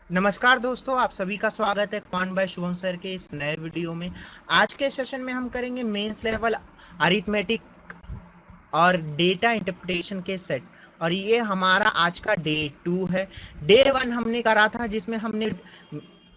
नमस्कार दोस्तों, आप सभी का स्वागत है कौन बाय शुभम सर के इस नए वीडियो में। आज के सेशन में हम करेंगे मेंस लेवल अरिथमेटिक और डेटा इंटरप्रिटेशन के सेट। और ये हमारा आज का डे 2 है। डे 1 हमने करा था जिसमें हमने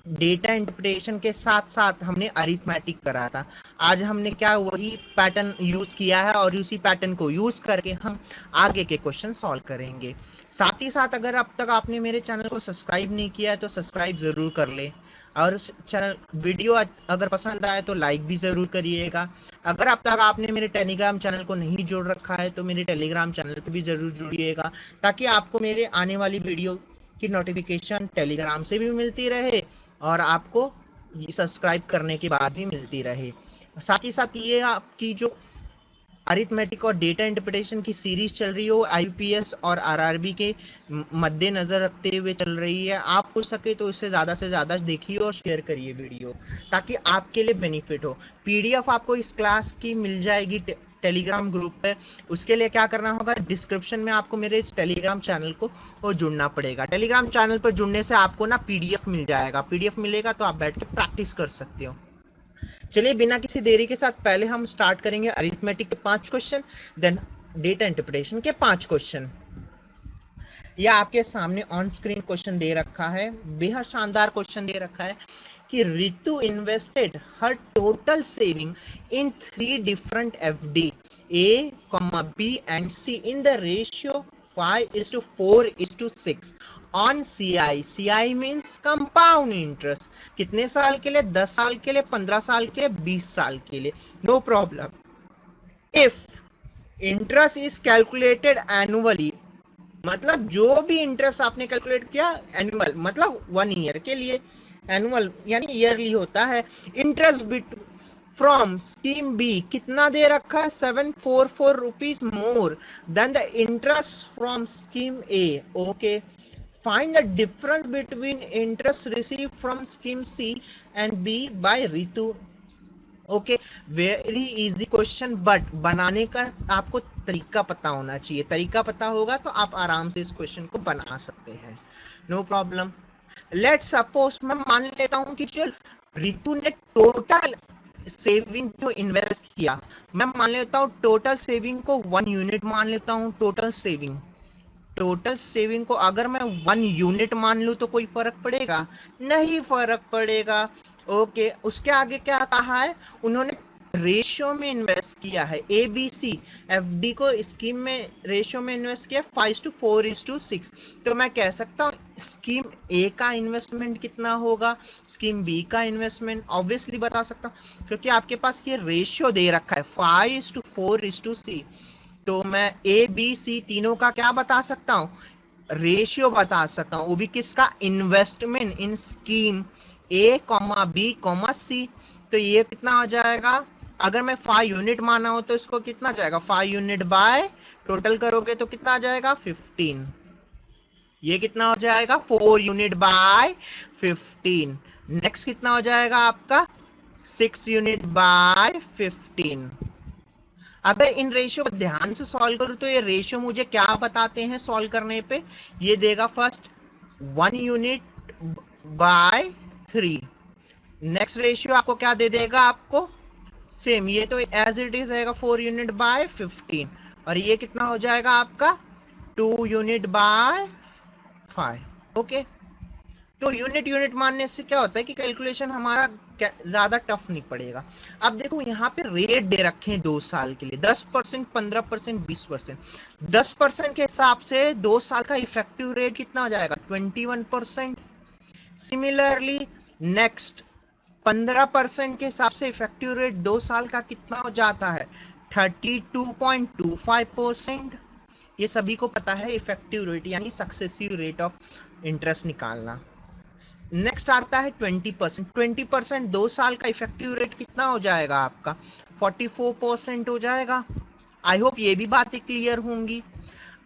डेटा इंटरप्रिटेशन के साथ साथ हमने अरिथमेटिक करा था। आज हमने क्या वही पैटर्न यूज किया है और उसी पैटर्न को यूज करके हम आगे के क्वेश्चन सॉल्व करेंगे। साथ ही साथ अगर अब तक आपने मेरे चैनल को सब्सक्राइब नहीं किया है तो सब्सक्राइब जरूर कर ले, और चैनल वीडियो अगर पसंद आए तो लाइक भी जरूर करिएगा। अगर अब तक आपने मेरे टेलीग्राम चैनल को नहीं जोड़ रखा है तो मेरे टेलीग्राम चैनल पे भी जरूर जुड़िएगा, ताकि आपको मेरे आने वाली वीडियो की नोटिफिकेशन टेलीग्राम से भी मिलती रहे और आपको सब्सक्राइब करने के बाद भी मिलती रहे। साथ ही साथ ये आपकी जो अरिथमेटिक और डेटा इंटरप्रिटेशन की सीरीज चल रही हो आईपीएस और आरआरबी के मद्देनजर रखते हुए चल रही है, आप हो सके तो इसे ज़्यादा से ज़्यादा देखिए और शेयर करिए वीडियो, ताकि आपके लिए बेनिफिट हो। पीडीएफ आपको इस क्लास की मिल जाएगी टेलीग्राम ग्रुप पर। उसके लिए क्या करना होगा, डिस्क्रिप्शन में आपको मेरे इस टेलीग्राम चैनल को जुड़ना पड़ेगा। टेलीग्राम चैनल पर जुड़ने से आपको ना पीडीएफ मिल जाएगा, पीडीएफ मिलेगा तो आप बैठ के प्रैक्टिस कर सकते हो। चलिए बिना किसी देरी के साथ पहले हम स्टार्ट करेंगे अरिथमेटिक के 5 क्वेश्चन, देन डेटा इंटरप्रिटेशन के 5 क्वेश्चन। यह आपके सामने ऑन स्क्रीन क्वेश्चन दे रखा है, बेहद शानदार क्वेश्चन दे रखा है कि Ritu invested her total saving in 3 different FD A, B and C in the ratio 5:4:6 on CI. CI means compound interest. कितने साल के लिए? 10 साल के लिए, 15 साल के लिए, 20 साल के लिए। No problem. If interest is calculated annually, मतलब जो भी इंटरेस्ट आपने कैलकुलेट किया एनुअल मतलब 1 ईयर के लिए, एनुअल यानी ईयरली होता है। Interest bit from scheme B कितना दे रखा है? 744 rupees more than the interest from scheme A. Okay, find the difference between interest receive from scheme C and B by Ritu. Okay, very easy question, but बनाने का आपको तरीका पता होना चाहिए। तरीका पता होगा तो आप आराम से इस क्वेश्चन को बना सकते हैं, नो प्रॉब्लम। लेट सपोज मैं मान लेता हूं कि जो रितु ने टोटल सेविंग जो इन्वेस्ट किया, मैं मान लेता हूं टोटल सेविंग को 1 यूनिट मान लेता हूं। टोटल सेविंग को अगर मैं 1 यूनिट मान लूं तो कोई फर्क पड़ेगा? नहीं फर्क पड़ेगा। ओके, उसके आगे क्या कहा है? उन्होंने रेशियो में इन्वेस्ट किया है। ABC एफडी को स्कीम में रेशियो में इन्वेस्ट किया 5:4:6। तो मैं कह सकता हूँ स्कीम ए का इन्वेस्टमेंट कितना होगा, स्कीम बी का इन्वेस्टमेंट ऑब्वियसली बता सकता हूँ, क्योंकि आपके पास ये रेशियो दे रखा है 5:4:6। तो मैं ए बी सी तीनों का क्या बता सकता हूँ? रेशियो बता सकता हूँ, वो भी किसका? Investment in scheme A, B, C। तो ये कितना हो जाएगा? अगर मैं 5 यूनिट माना हो तो इसको कितना जाएगा? 5 यूनिट बाय टोटल करोगे तो कितना आ जाएगा? 15। ये कितना हो जाएगा? 4 यूनिट बाय 15। नेक्स्ट कितना हो जाएगा आपका? 6 यूनिट बाय 15। अगर इन रेशियो को ध्यान से सॉल्व करूं तो ये रेशियो मुझे क्या बताते हैं सॉल्व करने पे? ये देगा first 1 unit by 3। Next ratio आपको क्या दे देगा? आपको सेम, ये तो एज इट इज रहेगा 4 यूनिट बाय 15। और ये कितना हो जाएगा आपका? 2 यूनिट बाय 5। ओके, तो यूनिट मानने से क्या होता है कि कैलकुलेशन हमारा ज्यादा टफ नहीं पड़ेगा। अब देखो यहाँ पे रेट दे रखे हैं 2 साल के लिए 10%, 15%, 20%। 10% के हिसाब से 2 साल का इफेक्टिव रेट कितना हो जाएगा? 21%। सिमिलरली नेक्स्ट 15% के हिसाब से इफेक्टिव रेट 2 साल का कितना हो जाता है? 32.25%। ये सभी को पता है इफेक्टिव रेट यानी सक्सेसिव रेट ऑफ इंटरेस्ट निकालना। नेक्स्ट आता है 20%। 20% 2 साल का इफेक्टिव रेट कितना हो जाएगा आपका? 44% हो जाएगा। आई होप ये भी बातें क्लियर होंगी।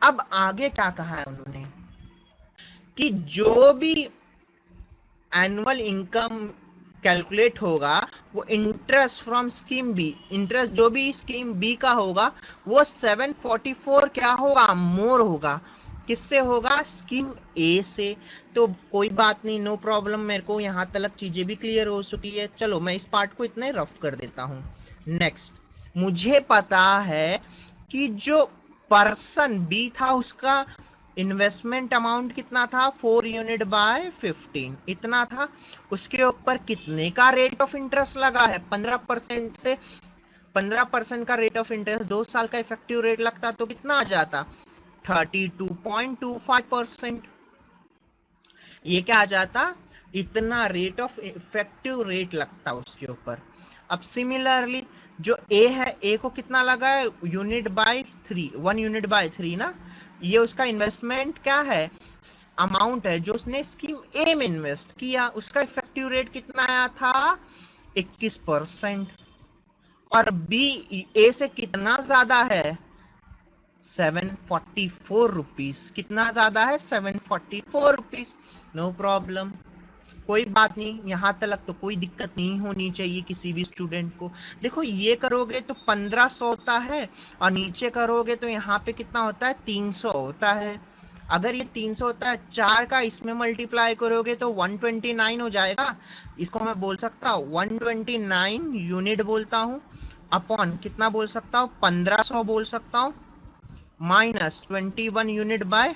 अब आगे क्या कहा है उन्होंने कि जो भी एनुअल इनकम कैलकुलेट होगा वो interest from scheme B, interest जो भी स्कीम बी का होगा वो 744 क्या होगा? मोर होगा। किससे होगा? स्कीम ए से। तो कोई बात नहीं, नो प्रॉब्लम, मेरे को यहाँ तक चीजें भी क्लियर हो चुकी है। चलो मैं इस पार्ट को इतने रफ कर देता हूँ। नेक्स्ट, मुझे पता है कि जो पर्सन बी था उसका इन्वेस्टमेंट अमाउंट कितना था? 4 यूनिट बाय 15 इतना था। उसके ऊपर कितने का रेट ऑफ इंटरेस्ट लगा है? 15% से 15% का रेट ऑफ इंटरेस्ट 2 साल का इफेक्टिव रेट लगता तो कितना आ जाता? 32.25%। ये क्या आ जाता? इतना रेट ऑफ इफेक्टिव रेट लगता उसके ऊपर। अब सिमिलरली जो ए है, ए को कितना लगा है? यूनिट बाय 3, 1 यूनिट बाय 3 ना। ये उसका इन्वेस्टमेंट क्या है? अमाउंट है जो उसने स्कीम ए में इन्वेस्ट किया। उसका इफेक्टिव रेट कितना आया था? 21%। और बी ए से कितना ज्यादा है? 744 रुपीज। कितना ज्यादा है? 744 रुपीज। नो प्रॉब्लम, कोई बात नहीं, यहां तक तो कोई दिक्कत नहीं होनी चाहिए किसी भी स्टूडेंट को। देखो ये करोगे तो 1500 होता है, और नीचे करोगे तो यहाँ पे कितना होता है? 300 होता है। अगर ये 300 होता है, 4 का इसमें मल्टीप्लाई करोगे तो 129 हो जाएगा। इसको मैं बोल सकता हूँ 129 यूनिट बोलता हूँ, अपॉन कितना बोल सकता हूँ? 1500 बोल सकता हूँ, minus 21 unit by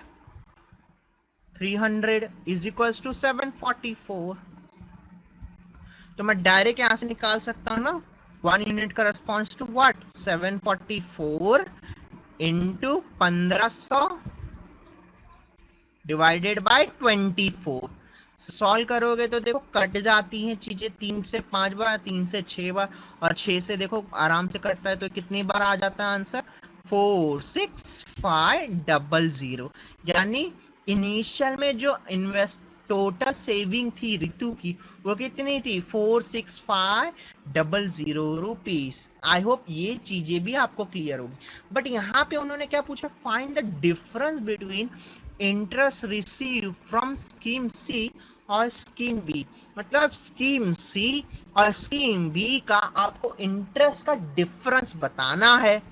300 is equals to 744। तो मैं डायरेक्ट यहां से निकाल सकता हूं ना, 1 यूनिट का response to what? 744 into 1500 divided by 24। Solve करोगे तो देखो कट जाती हैं चीजें, 3 से 5 बार, 3 से 6 बार, और 6 से देखो आराम से कटता है। तो कितनी बार आ जाता है आंसर? 46500। यानी इनिशियल में जो इन्वेस्ट टोटल सेविंग थी रितु की, वो कितनी थी? 46500 रुपीज। आई होप ये चीजें भी आपको क्लियर होगी। बट यहाँ पे उन्होंने क्या पूछा? Find the difference between interest receive from scheme C और स्कीम बी। मतलब स्कीम सी और स्कीम बी का आपको इंटरेस्ट का डिफरेंस बताना है।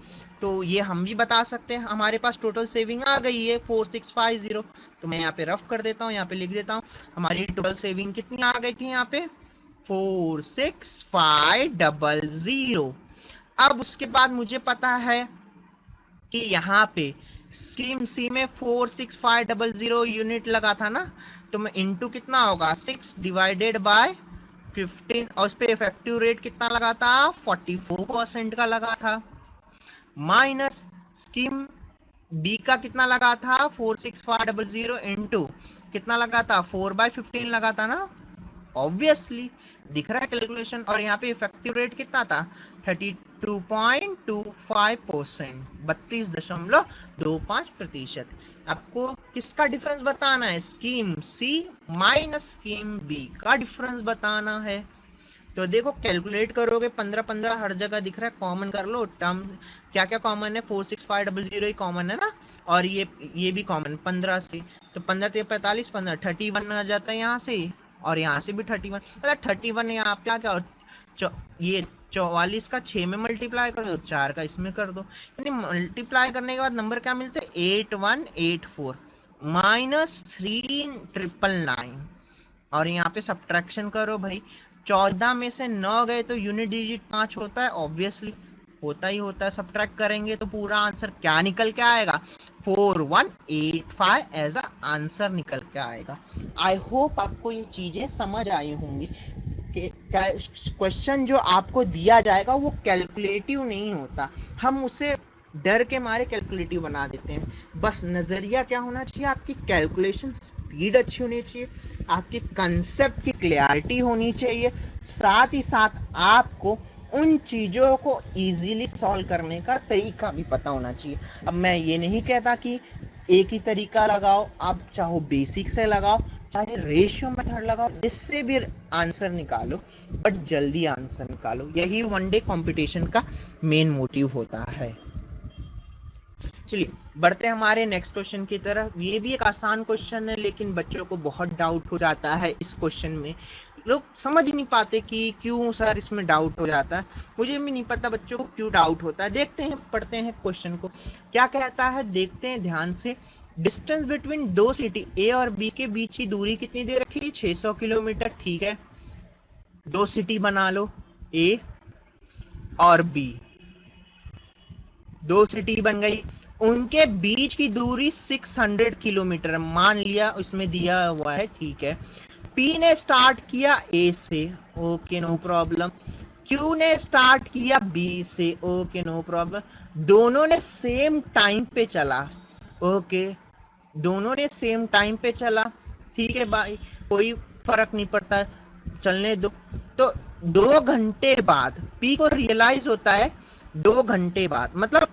तो ये हम भी बता सकते हैं। हमारे पास टोटल सेविंग आ गई है 4650। तो मैं यहाँ पे रफ कर देता हूँ, यहाँ पे लिख देता हूँ हमारी टोटल सेविंग कितनी आ गई थी यहाँ पे? 46500। अब उसके बाद मुझे पता है कि यहाँ पे स्कीम सी में 46500 यूनिट लगा था ना। तो मैं इंटू कितना होगा? 6 डिवाइडेड बाय 15, और उस पे इफेक्टिव रेट कितना लगा था? 44% का लगा था। माइनस स्कीम बी का कितना लगा था? 46500 इंटू कितना लगा था? 4/15 लगा था ना। ऑब्वियसली दिख रहा है कैलकुलेशन। और यहाँ पे इफेक्टिव रेट कितना था? 32.25%, 32.25%। आपको किसका डिफरेंस बताना है? स्कीम सी माइनस स्कीम बी का डिफरेंस बताना है। तो देखो कैलकुलेट करोगे, 15 हर जगह दिख रहा है, कॉमन कर लो। टर्म क्या क्या कॉमन है? 46500 ही कॉमन है ना, और ये भी कॉमन 15 से। तो 15 से 45, 15 31 आ जाता है यहाँ से, और यहाँ से भी 31। मतलब 31 यहाँ पे आ गया, और ये 44 का 6 में मल्टीप्लाई कर दो, 4 का इसमें कर दो। यानी मल्टीप्लाई करने के बाद नंबर क्या मिलते हैं? 8184 माइनस 3999। और यहाँ पे सब्ट्रैक्शन करो भाई, 14 में से 9 गए तो यूनिट डिजिट 5 होता है, ऑब्वियसली होता ही होता है। सब्ट्रैक्ट करेंगे तो पूरा आंसर क्या निकल के आएगा? 4185 एज अ आंसर निकल के आएगा। आई होप आपको ये चीजें समझ आई होंगी कि क्वेश्चन जो आपको दिया जाएगा वो कैलकुलेटिव नहीं होता, हम उसे डर के मारे कैलकुलेटिव बना देते हैं। बस नजरिया क्या होना चाहिए? आपकी कैलकुलेशन स्पीड अच्छी होनी चाहिए, आपकी कंसेप्ट की क्लैरिटी होनी चाहिए, साथ ही साथ आपको उन चीजों को इजीली सॉल्व करने का तरीका भी पता होना चाहिए। अब मैं ये नहीं कहता कि एक ही तरीका लगाओ, आप चाहो बेसिक से लगाओ, चाहे रेशियो मेथड लगाओ, जिससे भी आंसर निकालो, बट जल्दी आंसर निकालो। यही वन डे कंपटीशन का मेन मोटिव होता है। चलिए बढ़ते हैं हमारे नेक्स्ट क्वेश्चन की तरफ। ये भी एक आसान क्वेश्चन है, लेकिन बच्चों को बहुत डाउट हो जाता है इस क्वेश्चन में। लोग समझ नहीं पाते कि क्यों सर इसमें डाउट हो जाता है। मुझे भी नहीं पता बच्चों को क्यों डाउट होता है। देखते हैं, पढ़ते हैं क्वेश्चन को क्या कहता है, देखते हैं ध्यान से। डिस्टेंस बिटवीन दो सिटी ए और बी के बीच की दूरी कितनी दे रखी है, 600 किलोमीटर। ठीक है, दो सिटी बना लो, ए और बी, दो सिटी बन गई, उनके बीच की दूरी 600 किलोमीटर मान लिया, उसमें दिया हुआ है। ठीक है, पी ने स्टार्ट किया ए से, ओके नो प्रॉब्लम। क्यू ने स्टार्ट किया बी से, ओके नो प्रॉब्लम। दोनों ने सेम टाइम पे चला, ओके, दोनों ने सेम टाइम पे चला। ठीक है भाई, कोई फर्क नहीं पड़ता, चलने दो। तो 2 घंटे बाद पी को रियलाइज होता है, 2 घंटे बाद, मतलब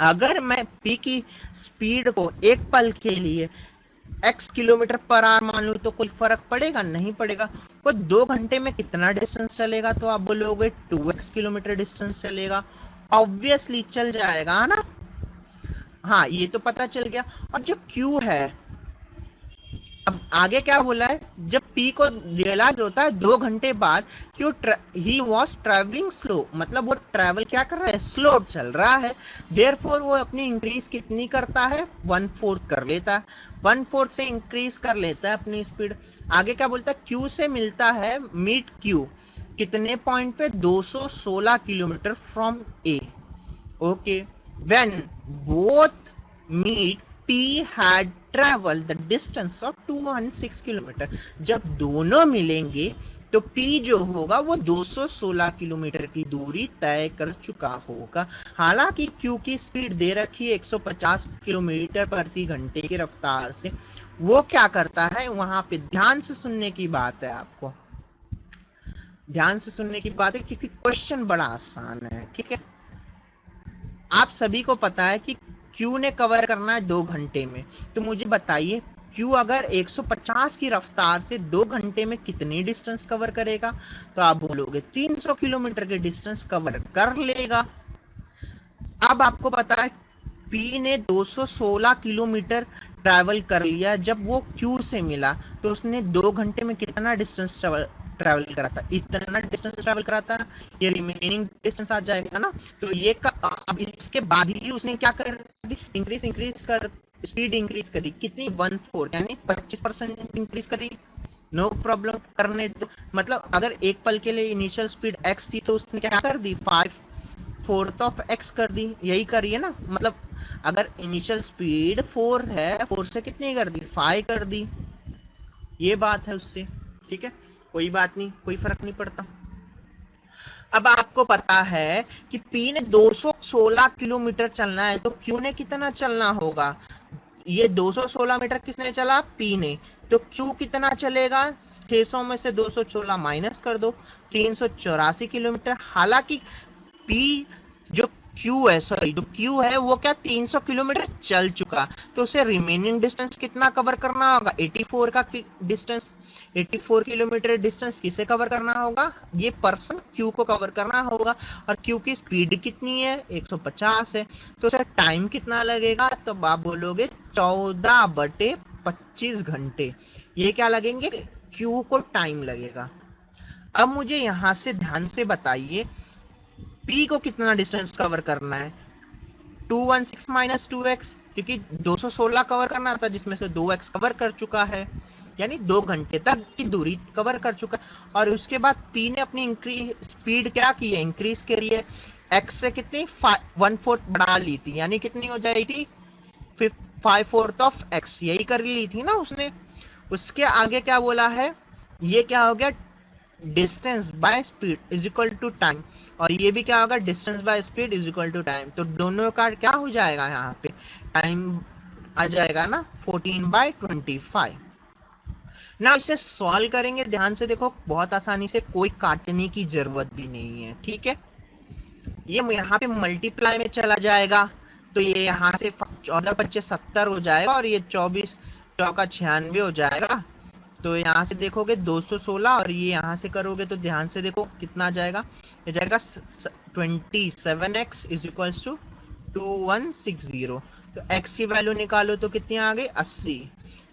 अगर मैं पी की स्पीड को एक पल के लिए x किलोमीटर पर आवर मान लूं तो कोई फर्क पड़ेगा, नहीं पड़ेगा। वो 2 घंटे में कितना डिस्टेंस चलेगा, तो आप बोलोगे 2x किलोमीटर डिस्टेंस चलेगा। ऑब्वियसली चल जाएगा ना। हाँ, ये तो पता चल गया। और जो Q है, अब आगे क्या बोला है, जब P को रियलाइज होता है 2 घंटे बाद, क्यों ही वॉज ट्रेवलिंग स्लो, मतलब वो ट्रेवल क्या कर रहा है, स्लो चल रहा है। देयरफॉर वो अपनी इंक्रीज कितनी करता है, 1/4 कर लेता है, 1/4 से इंक्रीज कर लेता है अपनी स्पीड। आगे क्या बोलता है, Q से मिलता है, मीट Q कितने पॉइंट पे, 216 kilometre from A, okay. When both meet P had travel the distance of 216 kilometre, जब दोनों मिलेंगे तो P जो होगा वो 216 किलोमीटर की दूरी तय कर चुका होगा। हालांकि Q की स्पीड दे रखी है 150 किलोमीटर प्रति घंटे की रफ्तार से। वो क्या करता है, वहां पे ध्यान से सुनने की बात है, आपको ध्यान से सुनने की बात है, क्योंकि क्वेश्चन बड़ा आसान है। ठीक है, आप सभी को पता है कि Q ने कवर करना है 2 घंटे में, तो मुझे बताइए Q अगर 150 की रफ्तार से 2 घंटे में कितनी डिस्टेंस कवर करेगा, तो आप बोलोगे 300 किलोमीटर के डिस्टेंस कवर कर लेगा। अब आपको पता है P ने 216 किलोमीटर ट्रैवल कर लिया, जब वो Q से मिला तो उसने 2 घंटे में कितना डिस्टेंस ट्रैवल करा था, इतना डिस्टेंस ट्रैवल करा था, ये रिमेनिंग डिस्टेंस आ जाएगा ना। तो ये अब इसके बाद ही उसने क्या कर दी, इंक्रीज कर स्पीड इंक्रीज करी, कितनी, 1/4 यानी 25% इंक्रीज करी। नो प्रॉब्लम, करने दो। मतलब अगर एक पल के लिए इनिशियल स्पीड x थी तो उसने क्या कर दी, 5/4 ऑफ x कर दी, यही करिए ना। मतलब अगर इनिशियल स्पीड 4 है, 4 से कितनी कर दी, 5 कर दी, ये बात है उससे। ठीक है, कोई बात नहीं, कोई फर्क नहीं पड़ता। अब आपको पता है कि P ने 216 किलोमीटर चलना है, तो Q ने कितना चलना होगा, ये 216 मीटर किसने चला, P ने, तो Q कितना चलेगा, 600 में से 216 माइनस कर दो, 384 किलोमीटर। हालांकि P जो Q है, सॉरी जो Q है वो क्या 300 किलोमीटर चल चुका, तो उसे रिमेनिंग डिस्टेंस कितना कवर करना होगा, 84 का डिस्टेंस, 84 किलोमीटर डिस्टेंस किसे कवर करना होगा, ये पर्सन Q को कवर करना होगा। और Q की स्पीड कितनी है, 150 है, तो उसे टाइम कितना लगेगा, तो आप बोलोगे 14/25 घंटे, ये क्या लगेंगे, Q को टाइम लगेगा। अब मुझे यहां से ध्यान से बताइए P को कितना डिस्टेंस कवर करना है, 216 माइनस 2x, क्योंकि 216 कवर करना था जिसमें से 2x कवर कर चुका है, यानी 2 घंटे तक की दूरी कवर कर चुका है। और उसके बाद P ने अपनी स्पीड क्या की है, इंक्रीज करी है, x से कितनी 1/4 बढ़ा ली थी, यानी कितनी हो जाएगी 5/4 ऑफ x, यही कर ली थी ना उसने। उसके आगे क्या बोला है, ये क्या हो गया, distance by speed is equal to time, और ये भी क्या होगा, distance by speed is equal to time. तो दोनों का क्या हो जाएगा, यहाँ पे टाइम आ जाएगा ना 14/25 ना। इसे सॉल्व करेंगे, ध्यान से देखो, बहुत आसानी से, कोई काटने की जरूरत भी नहीं है। ठीक है, ये यहाँ पे मल्टीप्लाई में चला जाएगा, तो ये यहाँ से 14×5 = 70 हो जाएगा, और ये 24 चौका 96 हो जाएगा। तो यहाँ से देखोगे 216, और ये यहाँ से करोगे तो ध्यान से देखो कितना जाएगा, ये जाएगा 27x = 2160। तो x की वैल्यू निकालो तो कितनी आ गई 80।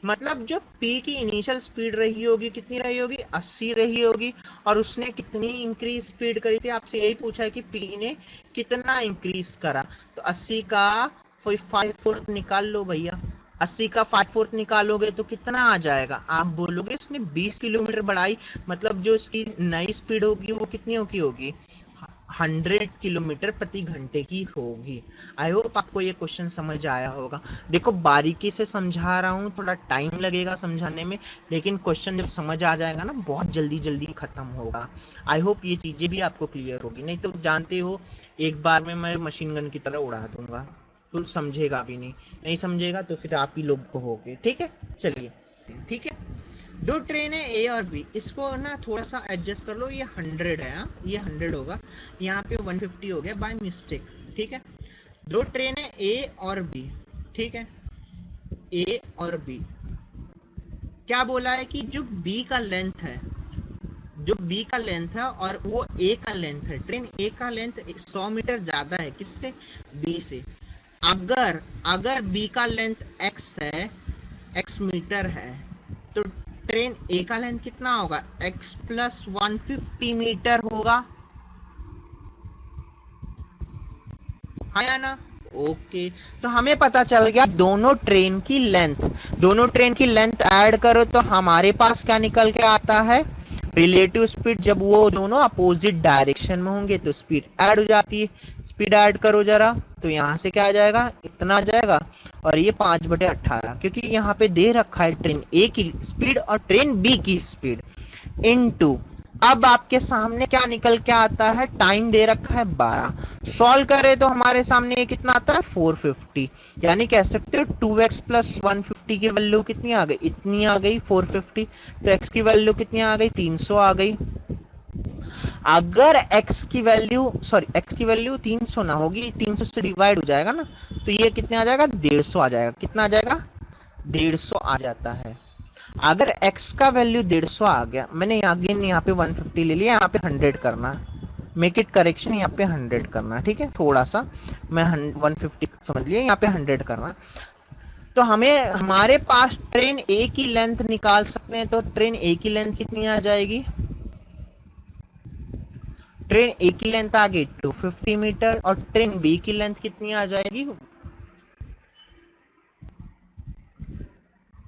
मतलब जो p की इनिशियल स्पीड रही होगी कितनी रही होगी 80 रही होगी, और उसने कितनी इंक्रीज स्पीड करी थी, आपसे यही पूछा है कि p ने कितना इंक्रीज करा। तो 80 का 5/4 निकाल लो भैया। 80 का 5/4 निकालोगे तो कितना आ जाएगा, आप बोलोगे इसने 20 किलोमीटर बढ़ाई, मतलब जो इसकी नई स्पीड होगी वो कितनी होगी 100 किलोमीटर प्रति घंटे की होगी। आई होप आपको ये क्वेश्चन समझ आया होगा। देखो बारीकी से समझा रहा हूँ, थोड़ा टाइम लगेगा समझाने में, लेकिन क्वेश्चन जब समझ आ जाएगा ना बहुत जल्दी जल्दी खत्म होगा। आई होप ये चीजें भी आपको क्लियर होगी, नहीं तो जानते हो एक बार में मैं मशीन गन की तरह उड़ा दूंगा, तो समझेगा भी नहीं समझेगा तो फिर आप ही लोग कहोगे। ठीक है, चलिए ठीक है। दो ट्रेन है ए और बी, इसको ना थोड़ा सा एडजस्ट कर लो, ये 100 है, ये 100 होगा, यहाँ पे 150 हो गया बाय मिस्टेक। ठीक है, दो ट्रेन है ए और बी, ठीक है, ए और बी। क्या बोला है कि जो बी का लेंथ है, जो बी का लेंथ है और वो ए का लेंथ है, ट्रेन ए का लेंथ 100 मीटर ज्यादा है किससे, बी से। अगर बी का लेंथ x है, x मीटर है, तो ट्रेन ए का लेंथ कितना होगा, x प्लस 150 मीटर होगा, है या ना। ओके, तो हमें पता चल गया दोनों ट्रेन की लेंथ ऐड करो तो हमारे पास क्या निकल के आता है, रिलेटिव स्पीड। जब वो दोनों अपोजिट डायरेक्शन में होंगे तो स्पीड ऐड हो जाती है। स्पीड ऐड करो जरा, तो यहाँ से क्या आ जाएगा, इतना आ जाएगा, और ये 5/18, क्योंकि यहाँ पे दे रखा है ट्रेन ए की स्पीड और ट्रेन बी की स्पीड इनटू। अब आपके सामने क्या निकल के आता है, टाइम दे रखा है 12। सॉल्व करें तो हमारे सामने ये कितना आता है 450, यानी कह सकते हो 2x प्लस 150 की वैल्यू कितनी आ गई, इतनी आ गई 450। तो x की वैल्यू कितनी आ गई, 300 आ गई। अगर x की वैल्यू 300 ना होगी, 300 से डिवाइड हो जाएगा ना, तो ये कितने आ जाएगा, 150 आ जाएगा। कितना आ जाएगा, 150 आ जाता है। अगर x का वैल्यू 150 आ गया, मैंने यहाँ पे 150 ले लिया, यहाँ पे 100 करना, मेक इट करेक्शन, यहाँ पे 100 करना, ठीक है, थोड़ा सा मैं 150 समझ लिया, यहाँ पे 100 करना। तो हमें हमारे पास ट्रेन ए की लेंथ निकाल सकते हैं, तो ट्रेन ए की लेंथ कितनी आ जाएगी, ट्रेन ए की लेंथ आ गई 250 मीटर, और ट्रेन बी की लेंथ कितनी आ जाएगी,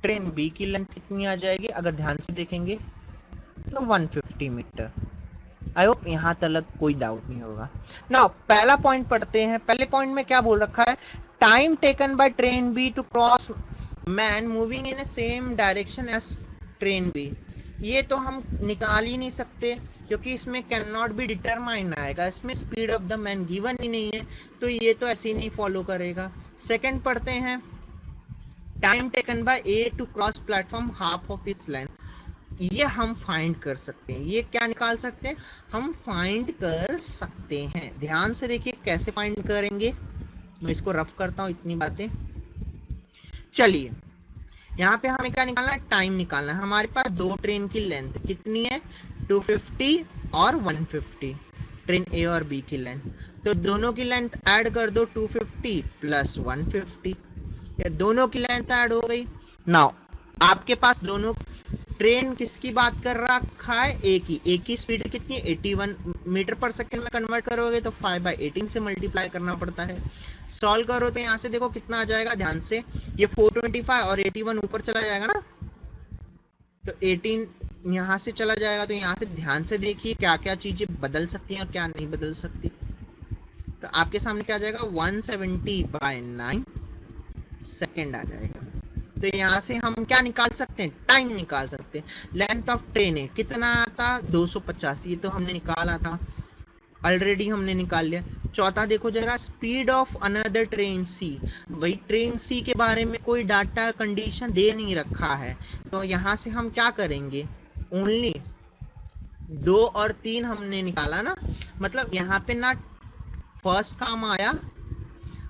ट्रेन बी की लेंथ कितनी आ जाएगी, अगर ध्यान से देखेंगे तो 150 मीटर। आई होप यहाँ तक कोई डाउट नहीं होगा। नाउ पहला पॉइंट पढ़ते हैं। पहले पॉइंट में क्या बोल रखा है, time taken by train B to cross man moving in a same direction as train B. ये तो हम निकाल ही नहीं सकते, क्योंकि इसमें कैन नॉट बी डिटरमाइन आएगा, इसमें speed of the man given ही नहीं है, तो ये तो ऐसे ही नहीं फॉलो करेगा। सेकंड पढ़ते हैं, time taken by A to cross platform half of its length. ये हम फाइंड कर सकते हैं, ये क्या निकाल सकते हैं, हम फाइंड कर सकते हैं। ध्यान से देखिए कैसे फाइंड करेंगे, मैं इसको रफ करता हूं इतनी बातें। चलिए यहाँ पे हमें क्या निकालना है, टाइम निकालना है। हमारे पास दो ट्रेन की लेंथ कितनी है, 250 और 150, ट्रेन ए और बी की लेंथ। तो दोनों की लेंथ ऐड कर दो, 250 प्लस 150, ये दोनों की लेंथ ऐड हो गई। नाउ आपके पास दोनों ट्रेन किसकी बात कर रखा है, ए की स्पीड कितनी है 81 मीटर पर सेकंड में कन्वर्ट करोगे तो 5/18 से मल्टीप्लाई करना पड़ता है। सॉल्व करो तो यहाँ से देखो कितना आ जाएगा, ध्यान से, ये 425 और 81 ऊपर चला जाएगा ना, तो 18 यहाँ से चला जाएगा। तो यहाँ से ध्यान से देखिए क्या क्या चीजें बदल सकती हैं और क्या नहीं बदल सकती। तो आपके सामने क्या आ जाएगा, 170/9 सेकेंड आ जाएगा। तो यहाँ से हम क्या निकाल सकते हैं, टाइम निकाल सकते हैं। लेंथ ऑफ ट्रेन है कितना आता, 250, ये तो हमने निकाला था, ऑलरेडी हमने निकाल लिया। चौथा देखो जरा, स्पीड ऑफ अनदर ट्रेन सी, वही ट्रेन सी के बारे में कोई डाटा कंडीशन दे नहीं रखा है, तो यहाँ से हम क्या करेंगे, ओनली 2 और 3 हमने निकाला ना, मतलब यहाँ पे ना फर्स्ट काम आया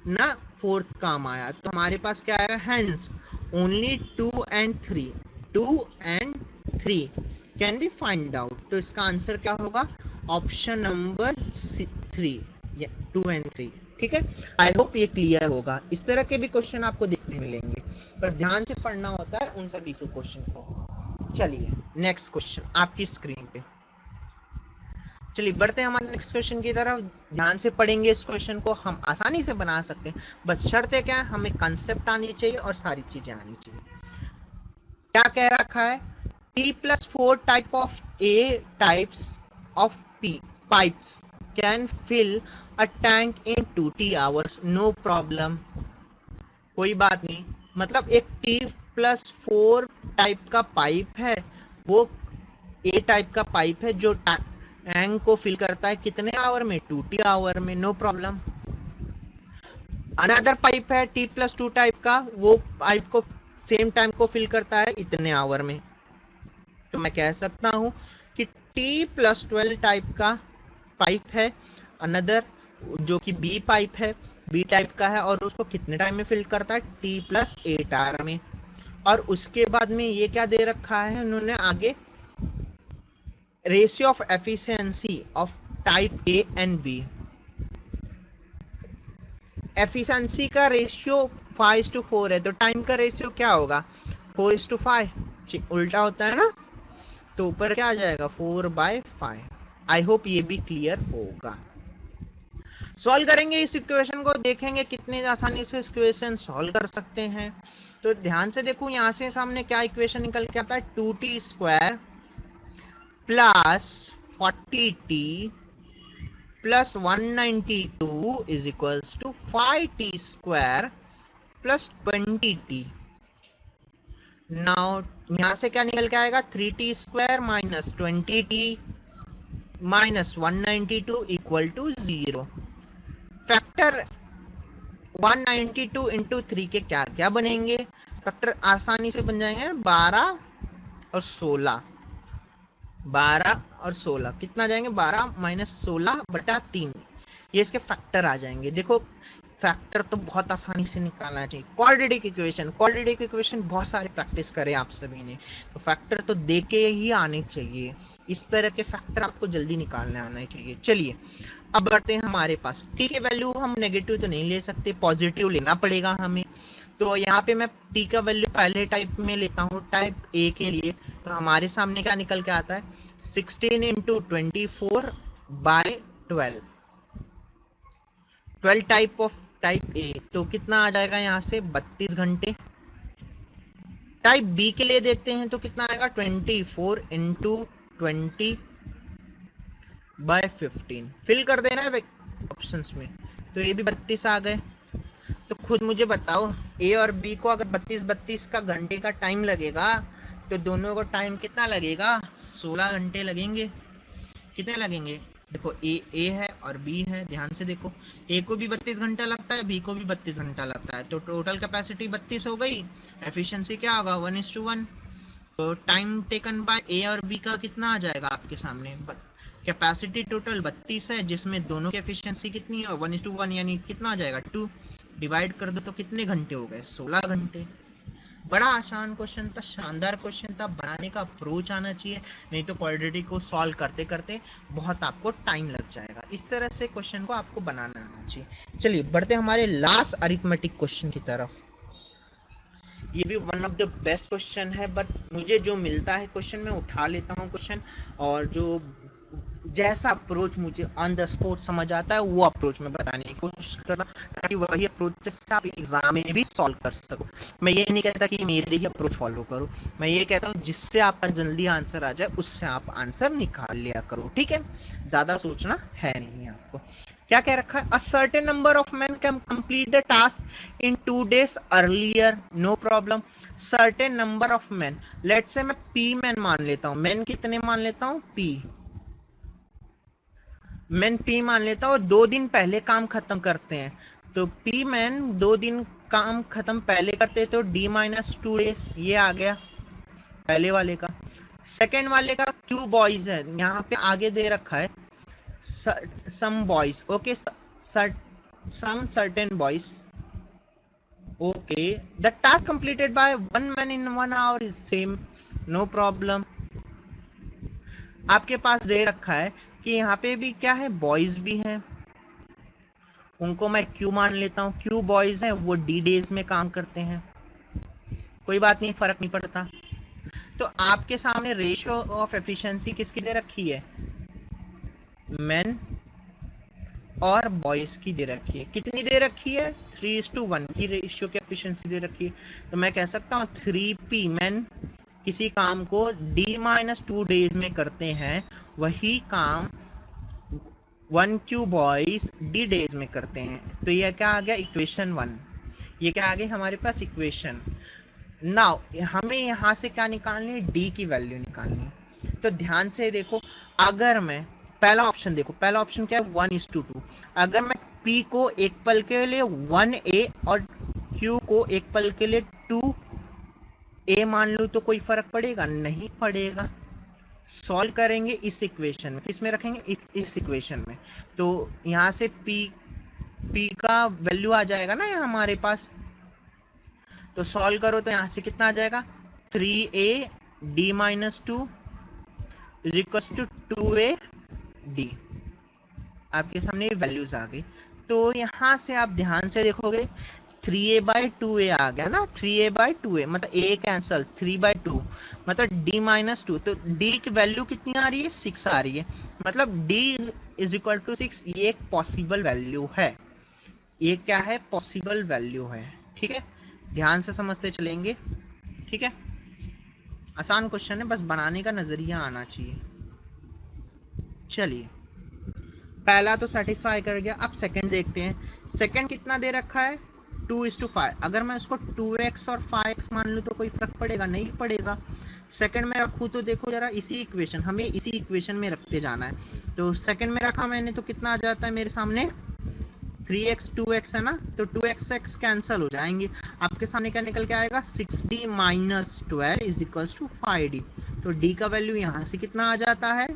ना फोर्थ काम आया, तो हमारे पास क्या आएगा, hence only 2 and 3 can be find out. तो इसका आंसर क्या होगा, ऑप्शन नंबर 3, 2 and 3। ठीक है, आई होप ये क्लियर होगा। इस तरह के भी क्वेश्चन आपको देखने मिलेंगे, पर ध्यान से पढ़ना होता है उन सभी को क्वेश्चन को। चलिए नेक्स्ट क्वेश्चन आपकी स्क्रीन पे। चलिए बढ़ते हैं हमारे नेक्स्ट क्वेश्चन की तरफ। ध्यान से पढ़ेंगे इस क्वेश्चन को, हम आसानी से बना सकते हैं, बस शर्त है क्या है, हमें कंसेप्ट आनी चाहिए और सारी चीजें आनी चाहिए। क्या कह रखा है, T+4 type of A types of P pipes can fill a tank in 2T hours, no problem। कोई बात नहीं, मतलब एक T+4 टाइप का पाइप है, वो ए टाइप का पाइप है जो टैंक को फिल करता है कितने आवर में, 2T आवर में, नो प्रॉब्लम। अनदर पाइप है T+2 टाइप का, वो पाइप को सेम टाइम को फिल करता है इतने आवर में। तो मैं कह सकता हूं कि T+12 टाइप का पाइप है अनदर, जो कि बी पाइप है, बी टाइप का है, और उसको कितने टाइम में फिल करता है, T+8 आवर में। और उसके बाद में ये क्या दे रखा है उन्होंने आगे, ratio of efficiency of type A and B. Efficiency का रेशियो 5:4 है, तो टाइम का रेशियो क्या होगा, 4:5, उल्टा होता है ना, तो ऊपर क्या आ जाएगा, 4/5। आई होप ये भी क्लियर होगा। सॉल्व करेंगे इस इक्वेशन को, देखेंगे कितने आसानी से इस इक्वेशन सॉल्व कर सकते हैं। तो ध्यान से देखो, यहां से सामने क्या इक्वेशन निकल के आता है, 2t² plus 40t plus 192 is equals to 5t² plus 20t। Now यहां से क्या निकल के आएगा, 3t² minus 20t minus 192 equal to 0। Factor 192 into 3 के क्या क्या बनेंगे, फैक्टर आसानी से बन जाएंगे, 12 और 16। 12 और 16 कितना जाएंगे, 12 माइनस 16/3, ये इसके फैक्टर आ जाएंगे। देखो फैक्टर तो बहुत आसानी से निकालना चाहिए। क्वाड्रेटिक इक्वेशन बहुत सारे प्रैक्टिस करें आप सभी ने, तो फैक्टर तो देके ही आने चाहिए, इस तरह के फैक्टर आपको जल्दी निकालने आना चाहिए। चलिए अब बढ़ते हैं हमारे पास। टी के वैल्यू हम नेगेटिव तो नहीं ले सकते, पॉजिटिव लेना पड़ेगा हमें। तो यहाँ पे मैं टी का वैल्यू पहले टाइप में लेता हूँ, टाइप ए के लिए। तो हमारे सामने क्या निकल के आता है, 16 इंटू 24/12, 12 टाइप ऑफ टाइप ए, तो कितना आ जाएगा यहाँ से, 32 घंटे। टाइप बी के लिए देखते हैं तो कितना आएगा, 24 इंटू 20/15, फिल कर देना है ऑप्शंस में, तो ये भी 32 आ गए। तो खुद मुझे बताओ, ए और बी को अगर 32 का घंटे का टाइम लगेगा, तो दोनों को टाइम कितना लगेगा, 16 घंटे लगेंगे। कितने लगेंगे, देखो ए है और बी है, ध्यान से देखो, ए को भी 32 घंटा लगता है, बी को भी 32 घंटा लगता है, तो टोटल कैपेसिटी 32 हो गई। एफिशिएंसी क्या होगा, 1:1। तो टाइम टेकन बाय ए और बी का कितना आ जाएगा आपके सामने, कैपेसिटी टोटल 32 है, जिसमें दोनों की एफिशिएंसी कितनी है, 1:1, यानी कितना आ जाएगा, 2। डिवाइड कर दो तो कितने घंटे हो गए, 16 घंटे। बड़ा आसान क्वेश्चन था, शानदार क्वेश्चन था, बनाने का अप्रोच आना चाहिए, नहीं तो क्वाड्रेटिक को सॉल्व करते करते बहुत आपको टाइम लग जाएगा। इस तरह से क्वेश्चन को आपको बनाना आना चाहिए। चलिए बढ़ते हमारे लास्ट अरिथमेटिक क्वेश्चन की तरफ। ये भी one of the best question है, बट मुझे जो मिलता है क्वेश्चन में उठा लेता हूँ क्वेश्चन, और जो जैसा अप्रोच मुझे ऑन द स्पॉट समझ आता है वो अप्रोच में बताने की कोशिश करता हूँ, ताकि वही अप्रोच से आप एग्जाम में भी सॉल्व कर सको। मैं ये नहीं कहता कि मेरे ही अप्रोच फॉलो करो, मैं ये कहता हूँ जिससे आपका जल्दी आंसर आ जाए उससे आप आंसर निकाल लिया करो, ठीक है, ज्यादा सोचना है नहीं आपको। क्या कह रखा है, a certain number of man can complete the task in 2 days earlier, no problem. Certain number of man, let's say मैं पी मैन मान लेता हूँ, मैन कितने मान लेता हूँ, पी मैन पी मान लेता हूँ, और 2 दिन पहले काम खत्म करते हैं, तो पी मैन 2 दिन काम खत्म पहले करते हैं, तो D-2 days, ये आ गया पहले वाले का। सेकेंड वाले का क्यू बॉयज है, यहाँ पे आगे दे रखा है some boys, okay, some certain boys, okay, the task completed by 1 man in 1 hour is same, no problem. आपके पास दे रखा है कि यहाँ पे भी क्या है, बॉयज भी हैं, उनको मैं क्यू मान लेता हूँ। क्यू बॉयज हैं, वो डी डेज में काम करते हैं, कोई बात नहीं, फर्क नहीं पड़ता। तो आपके सामने रेशियो ऑफ एफिशिएंसी किसकी दे रखी है? मेन और बॉयज की दे रखी है। कितनी दे रखी है? 3:1 की रेशियो की एफिशिएंसी दे रखी है। तो मैं कह सकता हूँ 3p मेन किसी काम को D-2 डेज में करते हैं, वही काम 1Q बॉयज D डेज में करते हैं। तो ये क्या आ गया? इक्वेशन 1। ये क्या आ गई हमारे पास? इक्वेशन। नाउ हमें यहाँ से क्या निकालनी है? D की वैल्यू निकालनी है। तो ध्यान से देखो, अगर मैं पहला ऑप्शन देखो, पहला ऑप्शन क्या है? 1:2। अगर मैं P को एक पल के लिए 1A और Q को एक पल के लिए 2A मान लूँ तो कोई फर्क पड़ेगा? नहीं पड़ेगा। सॉल्व करेंगे इस इक्वेशन में, किस में रखेंगे? इस इक्वेशन में। तो यहाँ से P का वैल्यू आ जाएगा ना यहाँ हमारे पास। तो सॉल्व करो तो यहाँ से कितना आ जाएगा? 3A D-2 is equal to 2A D। आपके सामने वैल्यूज आ गई। तो यहाँ से आप ध्यान से देखोगे 3A/2A आ गया ना। 3A/2A मतलब A कैंसल, 3/2 मतलब D-2। तो D की वैल्यू कितनी आ रही है? 6 आ रही है। मतलब D इज इक्वल टू 6। ये एक पॉसिबल वैल्यू है। ये क्या है? पॉसिबल वैल्यू है। ठीक है, ध्यान से समझते चलेंगे। ठीक है, आसान क्वेश्चन है, बस बनाने का नजरिया आना चाहिए। चलिए, पहला तो सेटिस्फाई कर गया। अब सेकंड देखते हैं। सेकंड कितना दे रखा है? 2:5। अगर मैं उसको 2x और 5x मान लूँ तो कोई फर्क पड़ेगा? नहीं पड़ेगा। सेकंड में रखूँ तो देखो जरा, इसी इक्वेशन, हमें इसी इक्वेशन में रखते जाना है। तो सेकंड में रखा मैंने तो कितना आ जाता है मेरे सामने? 3x 2x है ना, तो 2x कैंसिल हो जाएंगे। आपके सामने क्या निकल के आएगा? 6D-12 is equal to 5D। तो D का वैल्यू यहाँ से कितना आ जाता है?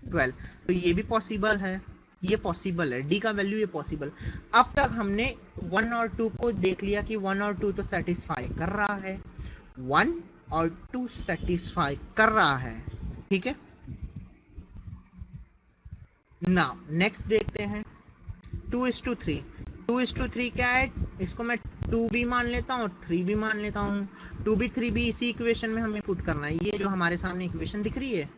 12। तो ये भी पॉसिबल है, ये पॉसिबल है, D का वैल्यू ये पॉसिबल। अब तक हमने 1 और 2 को देख लिया कि 1 और 2 तो सेटिस्फाई कर रहा है, 1 और 2 सेटिस्फाई कर रहा है। ठीक है, नाउ नेक्स्ट देखते हैं 2:3। 2:3 क्या है? इसको मैं 2B मान लेता हूँ और 3B मान लेता हूँ। 2B 3B इसी इक्वेशन में हमें पुट करना है। ये जो हमारे सामने इक्वेशन दिख रही है,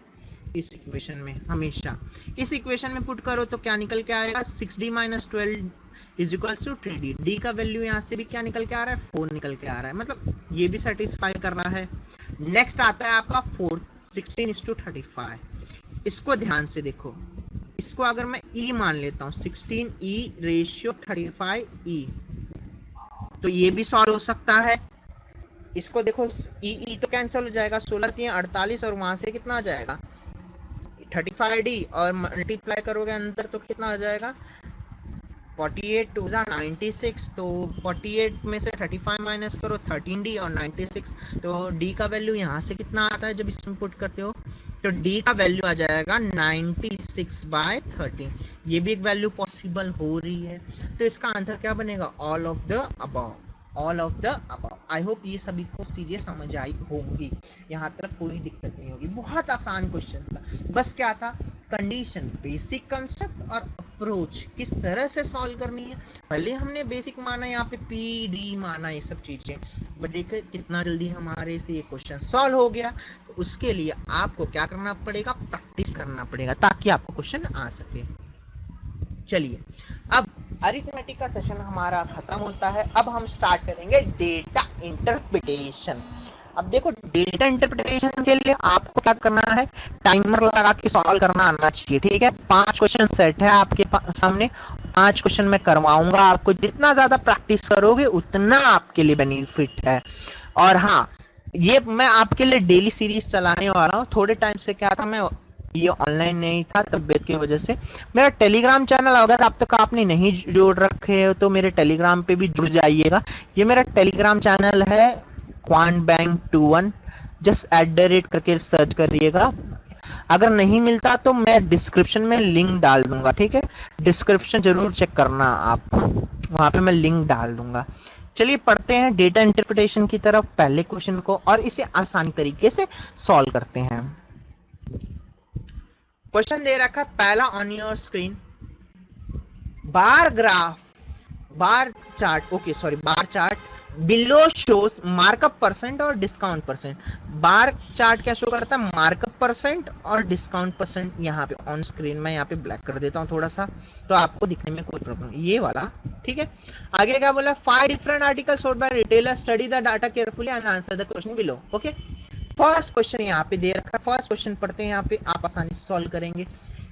इस इक्वेशन में हमेशा इस इक्वेशन में पुट करो तो क्या निकल के आएगा? 6D-12 is equal to 3D। D का वैल्यू यहाँ से भी क्या निकल के आ रहा है? 4 निकल के आ रहा है। मतलब ये भी सेटिस्फाई कर रहा है। नेक्स्ट आता है आपका 4, 16:35। इसको ध्यान से देखो, इसको अगर मैं E मान लेता हूँ, 16E/35E, तो ये भी सॉल्व हो सकता है। इसको देखो, E तो कैंसिल हो जाएगा, 16×3 = 48 और वहां से कितना आ जाएगा? 35D और मल्टीप्लाई करोगे अंदर तो कितना आ जाएगा? 48×2 = 96। तो 48 में से 35 माइनस करो, 13D और 96। तो D का वैल्यू यहाँ से कितना आता है जब इसमें पुट करते हो? तो D का वैल्यू आ जाएगा 96/13। ये भी एक वैल्यू पॉसिबल हो रही है। तो इसका आंसर क्या बनेगा? All of the above. All of the above. I hope ये सभी को चीजें समझ आई होंगी, यहाँ तक कोई दिक्कत नहीं होगी। बहुत आसान क्वेश्चन था, बस क्या था? कंडीशन, बेसिक कंसेप्ट और अप्रोच किस तरह से सॉल्व करनी है। पहले हमने बेसिक माना, यहाँ पे PD माना, ये सब चीजें, बट देखिए कितना जल्दी हमारे से ये क्वेश्चन सॉल्व हो गया। तो उसके लिए आपको क्या करना पड़ेगा? प्रैक्टिस करना पड़ेगा, ताकि आपको क्वेश्चन आ सके। चलिए, अब अरिथमेटिक का सेशन हमारा खत्म होता है। अब हम स्टार्ट करेंगे डेटा इंटरप्रिटेशन। अब देखो, डेटा इंटरप्रिटेशन के लिए आपको क्या करना है? टाइमर लगा के सॉल्व करना आना चाहिए। ठीक है, 5 क्वेश्चन सेट है आपके सामने, 5 क्वेश्चन मैं करवाऊंगा आपको। जितना ज्यादा प्रैक्टिस करोगे उतना आपके लिए बेनिफिट है। और हाँ, ये मैं आपके लिए डेली सीरीज चलाने वाला हूँ। थोड़े टाइम से क्या था, मैं ये ऑनलाइन नहीं था तबियत की वजह से। मेरा टेलीग्राम चैनल अगर अब तक आपने नहीं जोड़ रखे हो तो मेरे टेलीग्राम पे भी जुड़ जाइएगा। ये मेरा टेलीग्राम चैनल है quantbank21, जस्ट @@ करके सर्च करिएगा। अगर नहीं मिलता तो मैं डिस्क्रिप्शन में लिंक डाल दूंगा। ठीक है, डिस्क्रिप्शन जरूर चेक करना आप, वहां पे मैं लिंक डाल दूंगा। चलिए पढ़ते हैं डेटा इंटरप्रिटेशन की तरफ, पहले क्वेश्चन को, और इसे आसान तरीके से सॉल्व करते हैं। क्वेश्चन दे रखा है पहला on your screen, bar graph bar chart, okay sorry, bar chart below shows markup percent और डिस्काउंट परसेंट। बार चार्ट क्या शो करता है, मार्कअप परसेंट और डिस्काउंट परसेंट। यहाँ पे ऑन स्क्रीन मैं यहाँ पे ब्लैक कर देता हूँ थोड़ा सा, तो आपको दिखने में कोई प्रॉब्लम, ये वाला, ठीक है। आगे क्या बोला, 5 different article sold by retailer, study the data carefully and answer the question below. Okay, first question यहाँ पे दे रखा है, फर्स्ट क्वेश्चन पढ़ते हैं, यहाँ पे आप आसानी से सॉल्व करेंगे।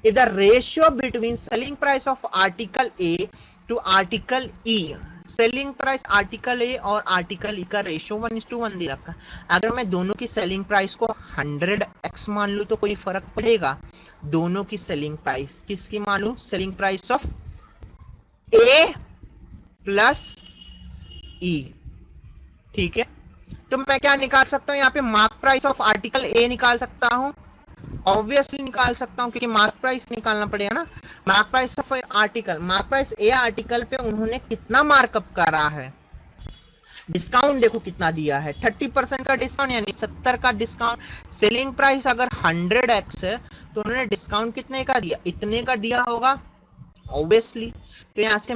If the ratio between selling price of article A to article E, selling price article A और आर्टिकल ई का रेशियो 1:1 दे रखा है। अगर मैं दोनों की सेलिंग प्राइस को 100x मान लूं तो कोई फर्क पड़ेगा? दोनों की सेलिंग प्राइस किसकी मान लूं, selling price of A plus E, ठीक है। तो मैं क्या निकाल सकता हूं यहाँ पे, मार्क प्राइस ऑफ आर्टिकल ए निकाल सकता हूं, ऑब्वियसली निकाल सकता हूं क्योंकि मार्क प्राइस निकालना पड़ेगा ना। Mark price of article, mark price A article पे उन्होंने कितना मार्कअप करा है, डिस्काउंट देखो कितना दिया है, 30% का डिस्काउंट यानी 70 का डिस्काउंट। सेलिंग प्राइस अगर 100x है तो उन्होंने डिस्काउंट कितने का दिया, इतने का दिया होगा ऑब्वियसली। तो यहाँ से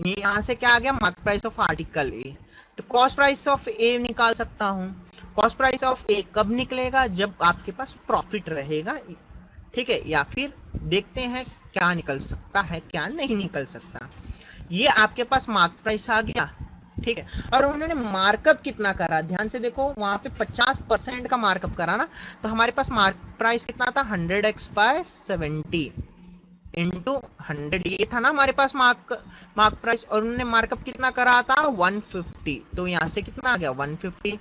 यहाँ से क्या आ गया, मार्क प्राइस ऑफ आर्टिकल ए। तो कॉस्ट प्राइस ऑफ ए निकाल सकता हूं। कॉस्ट प्राइस ऑफ ए कब निकलेगा, जब आपके पास प्रॉफिट रहेगा, ठीक है। या फिर देखते हैं क्या निकल सकता है क्या नहीं निकल सकता। ये आपके पास मार्क प्राइस आ गया, ठीक है। और उन्होंने मार्कअप कितना करा, ध्यान से देखो, वहां पे 50% का मार्कअप करा ना, तो हमारे पास मार्क प्राइस कितना था, 100x बाय 70 इंटू 100, ये था ना हमारे पास मार्क प्राइस। और उन्होंने मार्कअप कितना करा था, 150। तो यहाँ से कितना आ गया, 150।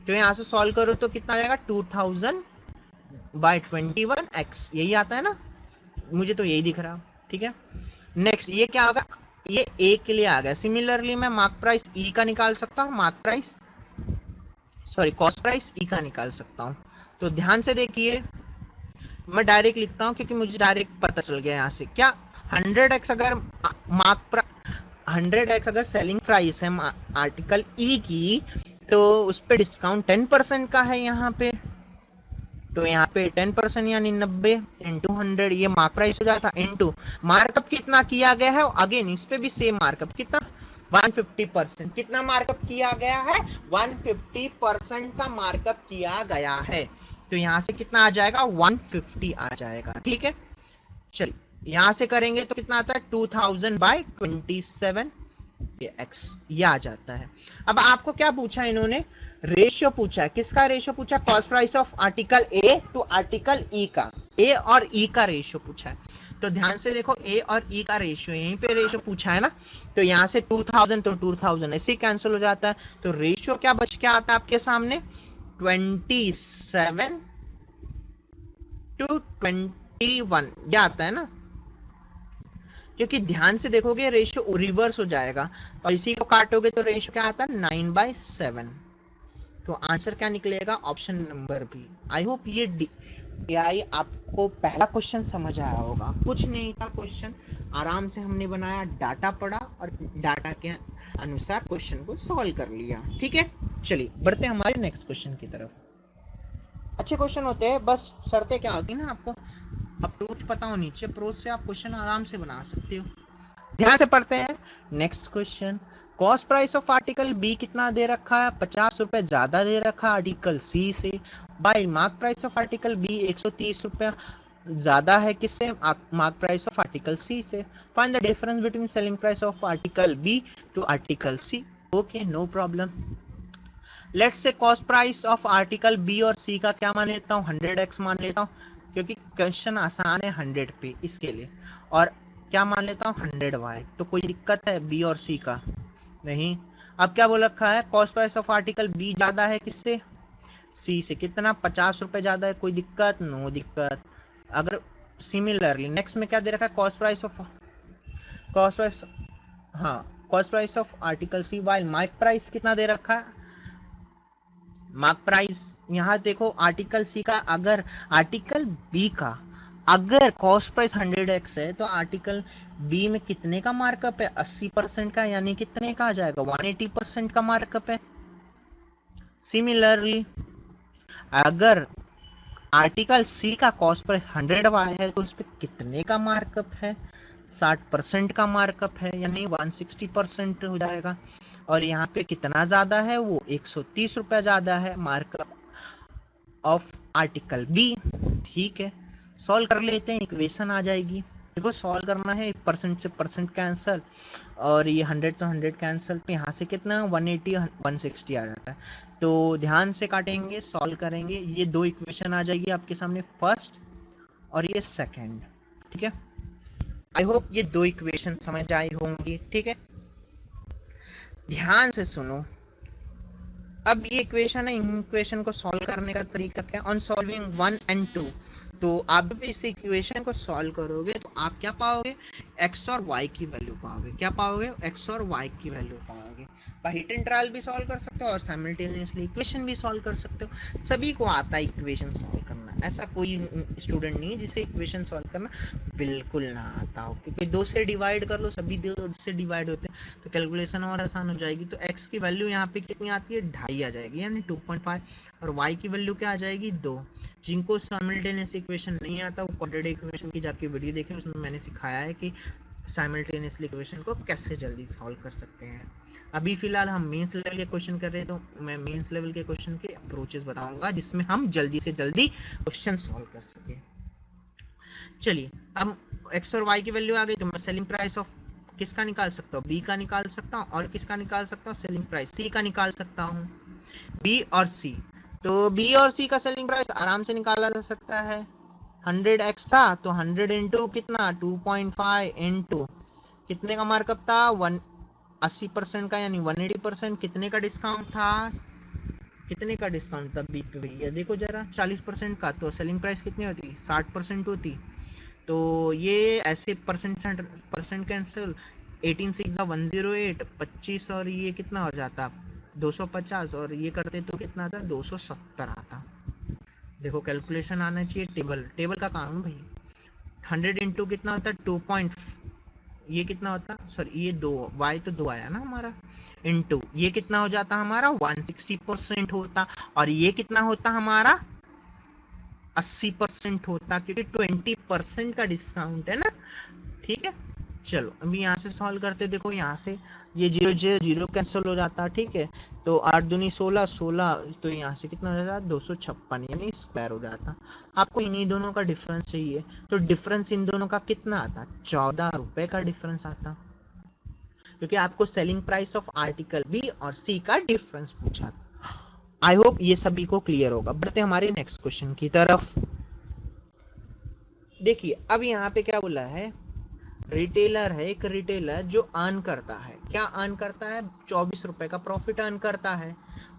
तो यहाँ से सॉल्व करो तो कितना आ जाएगा, 2000 बाय 21x, यही आता है ना, मुझे तो यही दिख रहा, ठीक है। नेक्स्ट ये क्या होगा, ये ए के लिए आ गया। सिमिलरली मैं मार्क प्राइस ई का निकाल सकता हूँ, mark price sorry cost price E का निकाल सकता हूँ। तो ध्यान से देखिए, मैं डायरेक्ट लिखता हूँ क्योंकि मुझे डायरेक्ट पता चल गया यहाँ से। क्या 100x अगर 100x अगर सेलिंग प्राइस है आर्टिकल ई की, तो उस पर डिस्काउंट 10% का है यहाँ पे। तो यहाँ पे 10% यानी 90 इंटू 100, ये मार्क प्राइस हो जाता, इंटू मार्कअप कितना किया गया है, अगेन इस पे भी सेम मार्कअप कितना, 150%। कितना मार्कअप किया गया है, 150% का मार्कअप किया गया है। तो यहाँ से कितना आ जाएगा, 150 आ जाएगा, ठीक है। चलिए यहाँ से करेंगे तो कितना आता है, 2000 बाय 27 x, ये आ जाता है। अब आपको क्या पूछा इन्होंने, रेशियो पूछा है, किसका रेशियो पूछा, cost price of article A to article E का, ए और ई का रेशियो पूछा है। तो ध्यान से देखो, ए और ई का रेशियो, यहीं पे रेशियो पूछा है ना, तो यहाँ से 2000 तो 2000 ऐसे कैंसिल हो जाता है। तो रेशियो क्या बच के आता है आपके सामने, 27 to 21, ये आता है ना, क्योंकि ध्यान से देखोगे रेशियो रिवर्स हो जाएगा और इसी को काटोगे तो रेशियो क्या आता है, 9/7। तो आंसर क्या निकलेगा, option number B. I hope ये आपको पहला क्वेश्चन समझ आया होगा, कुछ नहीं था क्वेश्चन, आराम से हमने बनाया, डाटा पढ़ा और डाटा के अनुसार क्वेश्चन को सॉल्व कर लिया, ठीक है। चलिए बढ़ते हैं हमारे नेक्स्ट क्वेश्चन की तरफ। अच्छे क्वेश्चन होते हैं, बस शर्तें क्या होती है ना, आपको अप्रोच पता होनी चाहिए, अप्रोच से आप क्वेश्चन आराम से बना सकते हो। ध्यान से पढ़ते हैं next question. Cost price of article B कितना दे रखा है, 50 रुपए ज्यादा दे रखा है आर्टिकल सी से, by mark price of article B 130 रुपए ज्यादा है किससे, mark price of article C से। Find the difference between selling price of article B to article C. Okay, no problem. Let's say cost price of article B और C का क्या मान लेता हूँ, 100x मान लेता हूँ, क्योंकि क्वेश्चन आसान है 100 पे इसके लिए। और क्या मान लेता हूँ, 100y। तो कोई दिक्कत है बी और सी का, नहीं। अब क्या बोल रखा है, cost price of article B ज्यादा है किससे, सी से, कितना, 50 रुपए ज्यादा है, कोई दिक्कत, नो दिक्कत। अगर सिमिलरली नेक्स्ट में क्या दे रखा है, cost price of article C, while mark price कितना दे रखा है, मार्क प्राइस यहाँ देखो आर्टिकल सी का, अगर आर्टिकल बी का अगर कॉस्ट प्राइस 100x है तो आर्टिकल बी में कितने का मार्कअप है, 80% का, यानी कितने का आ जाएगा, 180% का मार्कअप है। सिमिलरली अगर आर्टिकल सी का कॉस्ट प्राइस 100y है तो उस पर कितने का मार्कअप है, 60% का मार्कअप है, यानी 160% हो जाएगा। और यहाँ पे कितना ज़्यादा है, वो 130 रुपये ज़्यादा है मार्कअप ऑफ आर्टिकल बी। ठीक है, सॉल्व कर लेते हैं, इक्वेशन आ जाएगी। देखो सॉल्व करना है, परसेंट से परसेंट कैंसल और ये 100 तो 100 कैंसल, तो यहाँ से कितना 180 160 आ जाता है। तो ध्यान से काटेंगे, सॉल्व करेंगे, ये दो इक्वेशन आ जाएगी आपके सामने, फर्स्ट और ये सेकंड। ठीक है, आई होप ये दो इक्वेशन समझ आई होंगी। ठीक है, ध्यान से सुनो। अब ये इक्वेशन है, इन इक्वेशन को सॉल्व करने का तरीका क्या है, ऑन सॉल्विंग 1 and 2। तो आप जब इस इक्वेशन को सॉल्व करोगे तो आप क्या पाओगे, x और y की वैल्यू पाओगे। क्या पाओगे, x और y की वैल्यू पाओगे। हिट एंड ट्रायल भी सॉल्व कर सकते हो और साइमल्टेनियसली इक्वेशन भी सॉल्व कर सकते हो। सभी को आता है इक्वेशन सॉल्व करना, ऐसा कोई स्टूडेंट नहीं जिसे इक्वेशन सॉल्व करना बिल्कुल ना आता हो, क्योंकि 2 से डिवाइड कर लो, सभी 2 से डिवाइड होते हैं तो कैलकुलेशन और आसान हो जाएगी। तो x की वैल्यू यहाँ पे कितनी आती है, 2.5 आ जाएगी, यानी 2.5। और y की वैल्यू क्या आ जाएगी, 2। जिनको साइमल्टेनियस इक्वेशन नहीं आता वो क्वाड्रेटिक इक्वेशन की जाके वीडियो देखें, उसमें मैंने सिखाया है कि साइमल्टेनियसली इक्वेशन को कैसे जल्दी सॉल्व कर सकते हैं। अभी फिलहाल हम मेंस लेवल के क्वेश्चन कर रहे हैं, तो मैं मेंस लेवल के क्वेश्चन के अप्रोचेस बताऊंगा जिसमें हम जल्दी से जल्दी क्वेश्चन सॉल्व कर सके। चलिए, अब x और y की वैल्यू आ गई, तो मैं सेलिंग प्राइस ऑफ किसका निकाल सकता हूँ, b का निकाल सकता हूँ, और किसका निकाल सकता हूँ, सेलिंग प्राइस c का निकाल सकता हूँ, b और c। तो b और c का सेलिंग प्राइस आराम से निकाला जा सकता है। 100x था तो 100 इंटू कितना, 2.5 इंटू कितने का मार्कअप था, 80% का, यानी 180%। कितने का डिस्काउंट था, कितने का डिस्काउंट था बी पे भैया, देखो जरा 40% का। तो सेलिंग प्राइस कितनी होती, 60% होती। तो ये ऐसे परसेंट कैंसिल, 18 6 108, 25 और ये कितना हो जाता 250, और ये करते तो कितना था 270 आता। देखो कैलकुलेशन आना चाहिए, टेबल का काम भाई। 100 इंटू कितना होता है 2. ये कितना होता, सॉरी ये 2, y तो 2 आया ना हमारा, इंटू ये कितना हो जाता हमारा 160% होता, और ये कितना होता हमारा 80% होता, क्योंकि 20% का डिस्काउंट है ना। ठीक है, चलो अभी यहाँ से सॉल्व करते, देखो यहाँ से ये 0 0 कैंसिल हो जाता। ठीक है, तो 8 दूनी 16 16, तो यहाँ से कितना हो जाता 256, यानी स्क्वायर हो जाता। आपको इन्हीं दोनों का डिफरेंस चाहिए, तो डिफरेंस इन दोनों का कितना आता, 14 रुपए का डिफरेंस आता, क्योंकि आपको selling price of article B और सी का डिफरेंस पूछा था। आई होप ये सभी को क्लियर होगा। बढ़ते हमारे नेक्स्ट क्वेश्चन की तरफ। देखिए अब यहाँ पे क्या बोला है, रिटेलर है, एक रिटेलर जो अर्न करता है, क्या अर्न करता है, 24 रुपए का प्रॉफिट अर्न करता है।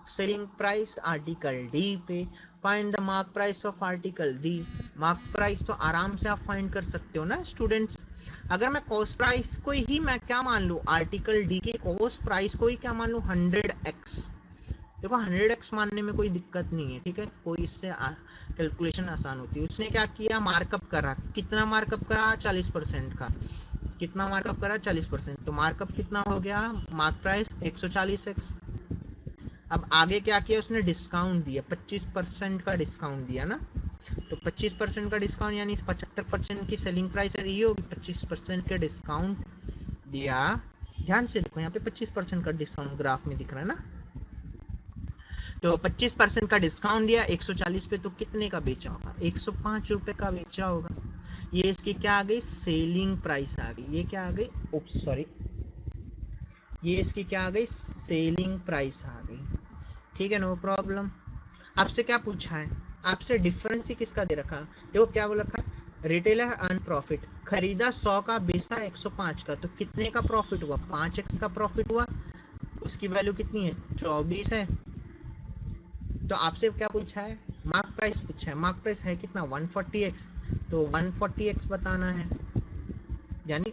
सेलिंग प्राइस आर्टिकल डी पे, find the mark price of article D. Mark price तो आराम से आप फाइंड कर सकते हो ना स्टूडेंट्स। अगर मैं कॉस्ट प्राइस को ही मैं क्या मान लूं, आर्टिकल डी के कॉस्ट प्राइस को ही क्या मान लूं 100x। देखो 100x मानने में कोई दिक्कत नहीं है, ठीक है, कोई इससे कैलकुलेशन आसान होती है। उसने क्या किया, मार्कअप करा, कितना मार्कअप करा 40% का, कितना मार्कअप करा 40%, तो मार्कअप कितना हो गया, मार्क प्राइस 140x। अब आगे क्या किया उसने, डिस्काउंट दिया, 25% का डिस्काउंट दिया ना, तो 25% का डिस्काउंट यानी 75% की सेलिंग प्राइस रही होगी, 25% का डिस्काउंट दिया। ध्यान से देखो यहाँ पे 25% का डिस्काउंट ग्राफ में दिख रहा है ना, तो 25% का डिस्काउंट दिया 140 पे, तो कितने का बेचा होगा, 105 रुपए का बेचा होगा। ये इसकी क्या आ गई, सेलिंग प्राइस आ गई। ये क्या आ गई, ओप्स सॉरी, ये इसकी क्या आ गई, सेलिंग प्राइस आ गई। ठीक है, नो प्रॉब्लम। आपसे क्या पूछा है, आपसे डिफरेंस ही किसका दे रखा, देखो क्या बोल रखा, रिटेलर अर्न प्रॉफिट, खरीदा 100 का, बेचा 105 का, तो कितने का प्रॉफिट हुआ, 5x का प्रॉफिट हुआ। उसकी वैल्यू कितनी है, 24 है। तो आपसे क्या पूछा है, मार्क प्राइस पूछा है, मार्क प्राइस है कितना 140x, तो 140x बताना है, यानी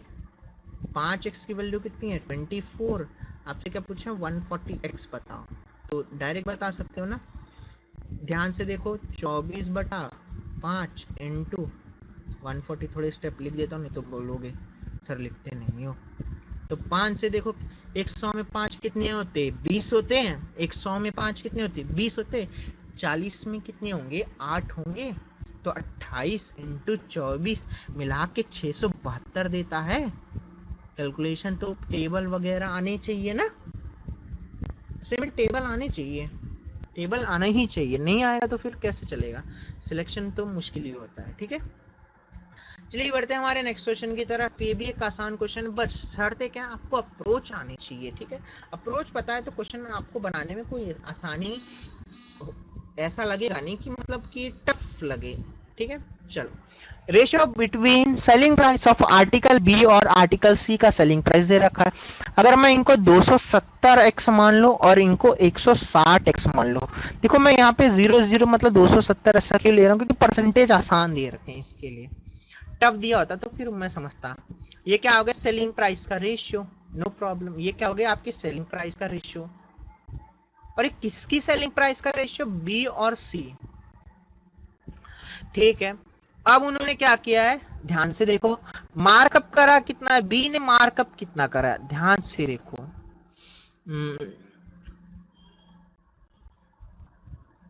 5x की वैल्यू कितनी है 24। आपसे क्या पूछा है 140x बताओ, तो डायरेक्ट बता सकते हो ना। ध्यान से देखो 24/5 इंटू 140, थोड़े स्टेप लिख देता हूँ नहीं तो बोलोगे सर लिखते नहीं हो। तो 5 से देखो 100 में 5 कितने होते, 20 होते हैं। 100 में 5 कितने होते, 20 होते। 40 में कितने होंगे, 8 होंगे। तो 28 इंटू 24 मिला के 672 देता है। कैलकुलेशन तो टेबल वगैरह आने चाहिए ना, ऐसे में टेबल आने चाहिए, टेबल आना ही चाहिए, नहीं आएगा तो फिर कैसे चलेगा, सिलेक्शन तो मुश्किल ही होता है। ठीक है, चलिए बढ़ते हैं हमारे नेक्स्ट क्वेश्चन की तरफ। ये भी एक आसान क्वेश्चन, बस शर्त है क्या, आपको अप्रोच आनी चाहिए। ठीक है, अप्रोच पता है तो क्वेश्चन आपको बनाने में कोई आसानी ऐसा लगेगा नहीं कि मतलब कि टफ लगे। ठीक है, चलो, ratio between selling price of article B और आर्टिकल सी का सेलिंग प्राइस दे रखा है। अगर मैं इनको 270x मान लो और इनको 160x मान लो, देखो मैं यहाँ पे 0 मतलब 270 ऐसा क्यों ले रहा हूँ, क्योंकि परसेंटेज आसान दे रखे हैं, इसके लिए टफ दिया होता तो फिर मैं समझता। ये क्या हो गया, सेलिंग प्राइस का रेशियो, नो प्रॉब्लम। ये क्या हो गया, आपकी सेलिंग प्राइस का रेशियो, और ये किसकी सेलिंग प्राइस का रेशियो, बी और सी। ठीक है, अब उन्होंने क्या किया है, ध्यान से देखो, मार्कअप करा कितना, बी ने मार्कअप कितना करा, ध्यान से देखो।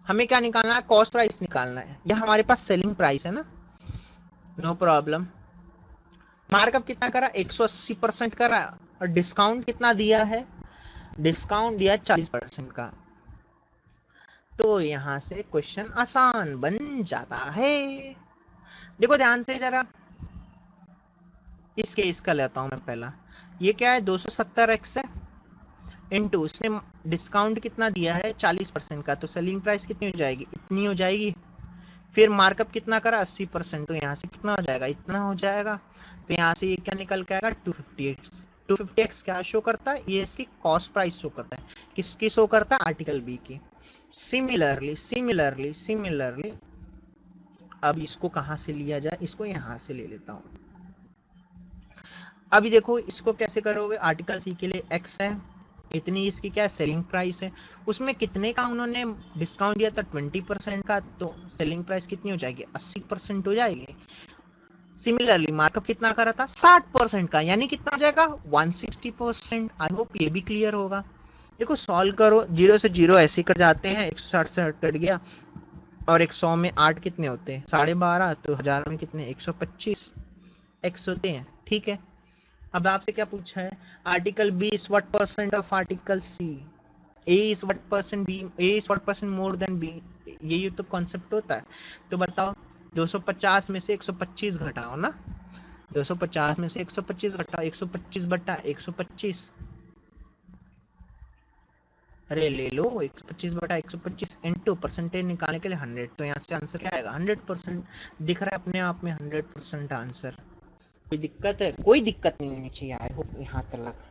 हमें क्या निकालना है, कॉस्ट प्राइस निकालना है, यह हमारे पास सेलिंग प्राइस है ना, नो प्रॉब्लम। मार्कअप कितना करा, 180% करा, और डिस्काउंट कितना दिया है, डिस्काउंट दिया 40% का। तो यहां से क्वेश्चन आसान बन जाता है। देखो ध्यान से जरा, इस केस का लेता हूं मैं पहला। ये क्या है, 270x है, इनटू उसने डिस्काउंट कितना दिया है 40% का, तो सेलिंग प्राइस कितनी हो जाएगी, इतनी हो जाएगी। फिर मार्कअप कितना करा, 80%, तो यहाँ से कितना हो जाएगा, इतना हो जाएगा। तो यहाँ से ये क्या निकल के आएगा, 250x। 250x क्या शो करता है, ये इसकी कॉस्ट प्राइस शो करता है, किसकी शो करता है, आर्टिकल बी की। सिमिलरली अब इसको कहां से लिया जाए, इसको यहां से ले लेता हूं। अभी देखो इसको कैसे करोगे, आर्टिकल सी के लिए x है, इतनी इसकी क्या सेलिंग प्राइस है, उसमें कितने का उन्होंने डिस्काउंट दिया था, 20% का, तो सेलिंग प्राइस कितनी हो जाएगी, 80% हो जाएगी। सिमिलरली मार्कअप कितना करा था, 60% का, यानी कितना हो जाएगा, 160%। आई होप ये भी क्लियर होगा। देखो सॉल्व करो, 0 से 0 ऐसे कट जाते हैं, 160 से कट गया, और 100 में 8 कितने होते हैं, 12.5, तो 1000 में कितने, 125 x होते हैं। ठीक है, अब आपसे क्या पूछा है, article B is what percent of article C, A is what percent B, A is what percent more than B, यही तो कॉन्सेप्ट होता है। तो बताओ 250 में से 125 घटाओ ना, 250 में से 125 घटाओ, 125 बटा 125, अरे ले लो 125 बटा 125 इंटू परसेंटेज निकालने के लिए 100, तो यहाँ से आंसर क्या आएगा, 100%। दिख रहा है अपने आप में 100% आंसर। कोई दिक्कत है, कोई दिक्कत नहीं होनी चाहिए, आई होप यहाँ तक।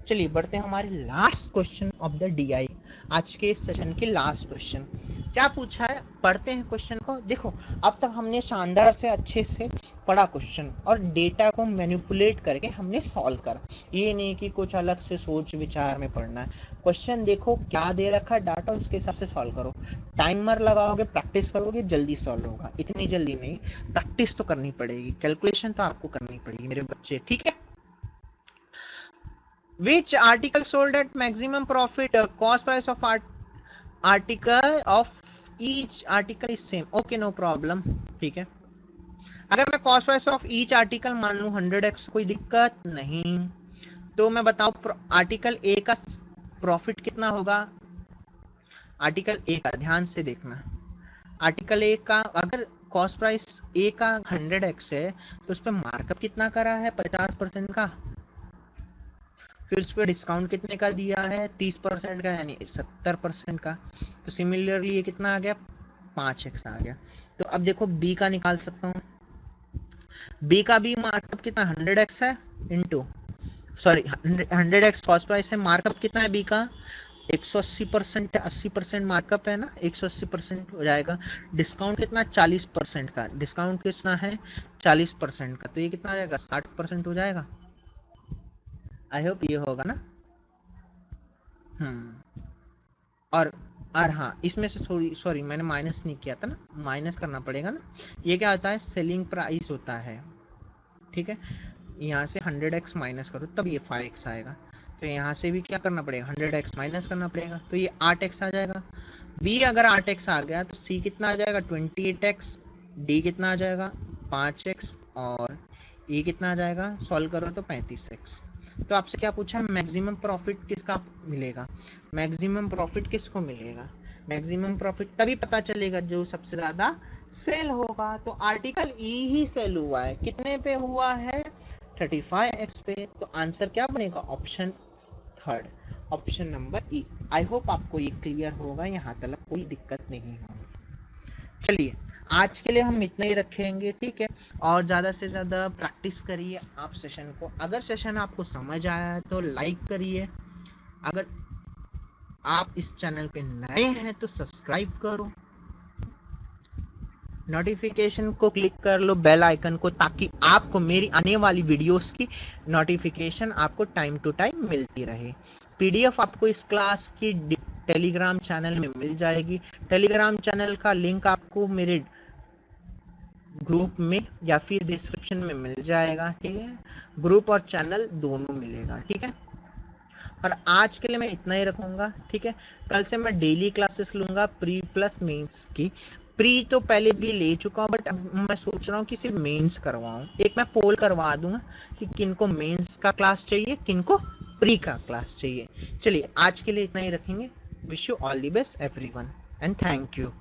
चलिए बढ़ते हैं हमारे last question of the DI, आज के इस सेशन के लास्ट क्वेश्चन। क्या पूछा है, पढ़ते हैं क्वेश्चन को। देखो अब तक हमने शानदार से अच्छे से पढ़ा क्वेश्चन, और डेटा को मैनिपुलेट करके हमने सॉल्व करा। ये नहीं कि कुछ अलग से सोच विचार में पढ़ना है। क्वेश्चन देखो क्या दे रखा है डाटा, उसके हिसाब से सॉल्व करो। टाइमर लगाओगे, प्रैक्टिस करोगे, जल्दी सॉल्व होगा। इतनी जल्दी नहीं, प्रैक्टिस तो करनी पड़ेगी, कैलकुलेशन तो आपको करनी पड़ेगी मेरे बच्चे। ठीक है, which article sold at maximum profit, cost price of article of each article is same, okay no problem। ठीक है, अगर मैं cost price of each article मान लूं 100x, कोई दिक्कत नहीं। तो मैं बताऊं आर्टिकल ए का प्रॉफिट कितना होगा, आर्टिकल ए का ध्यान से देखना, आर्टिकल ए का अगर कॉस्ट प्राइस ए का 100x है, तो उस पर मार्कअप कितना करा है, 50% का, फिर उस पर डिस्काउंट कितने का दिया है, 30% का, यानी 70% का। तो सिमिलरली ये कितना आ गया, 5x आ गया। तो अब देखो बी का निकाल सकता हूँ, बी का भी मार्कअप कितना 100x है, into sorry 100x cost price है, मार्कअप कितना है बी का 180% है, 80% मार्कअप है ना, 180% हो जाएगा। डिस्काउंट कितना 40% का, डिस्काउंट कितना है 40% का, तो ये कितना आ जाएगा 60% हो जाएगा। आई होप ये होगा ना। और हाँ इसमें से थोड़ी सॉरी मैंने माइनस नहीं किया था ना, माइनस करना पड़ेगा ना। ये क्या होता है, सेलिंग प्राइस होता है। ठीक है, यहाँ से 100x माइनस करो तब ये 5x आएगा, तो यहाँ से भी क्या करना पड़ेगा, 100x माइनस करना पड़ेगा, तो ये 8x आ जाएगा। बी अगर 8x आ गया तो सी कितना आ जाएगा, 28x डी कितना आ जाएगा 5x और ई कितना आ जाएगा, सॉल्व करो तो 35x। तो आपसे क्या पूछा है, मैक्सिमम प्रॉफिट किसका मिलेगा, मैक्सिमम प्रॉफिट किसको मिलेगा, मैक्सिमम प्रॉफिट तभी पता चलेगा जो सबसे ज्यादा सेल होगा। तो आर्टिकल ई ही सेल हुआ है, कितने पे हुआ है 35x पे। तो आंसर क्या बनेगा, option third, option number E. I hope आपको ये क्लियर होगा, यहाँ तक कोई दिक्कत नहीं होगी। चलिए आज के लिए हम इतना ही रखेंगे, ठीक है। और ज़्यादा से ज़्यादा प्रैक्टिस करिए आप सेशन को। अगर सेशन आपको समझ आया है तो लाइक करिए, अगर आप इस चैनल पे नए हैं तो सब्सक्राइब करो, नोटिफिकेशन को क्लिक कर लो बेल आइकन को, ताकि आपको मेरी आने वाली वीडियोस की नोटिफिकेशन आपको टाइम टू टाइम मिलती रहे। पीडीएफ आपको इस क्लास की टेलीग्राम चैनल में मिल जाएगी। टेलीग्राम चैनल का लिंक आपको मेरे ग्रुप में या फिर डिस्क्रिप्शन में मिल जाएगा, ठीक है। ग्रुप और चैनल दोनों मिलेगा, ठीक है। और आज के लिए मैं इतना ही रखूंगा, ठीक है। कल से मैं डेली क्लासेस लूंगा प्री प्लस मेंस की। प्री तो पहले भी ले चुका हूँ, बट अब मैं सोच रहा हूँ कि सिर्फ मेंस करवाऊँ। एक मैं पोल करवा दूंगा कि किनको मेंस का क्लास चाहिए, किनको प्री का क्लास चाहिए। चलिए आज के लिए इतना ही रखेंगे। Wish you all the best everyone and thank you.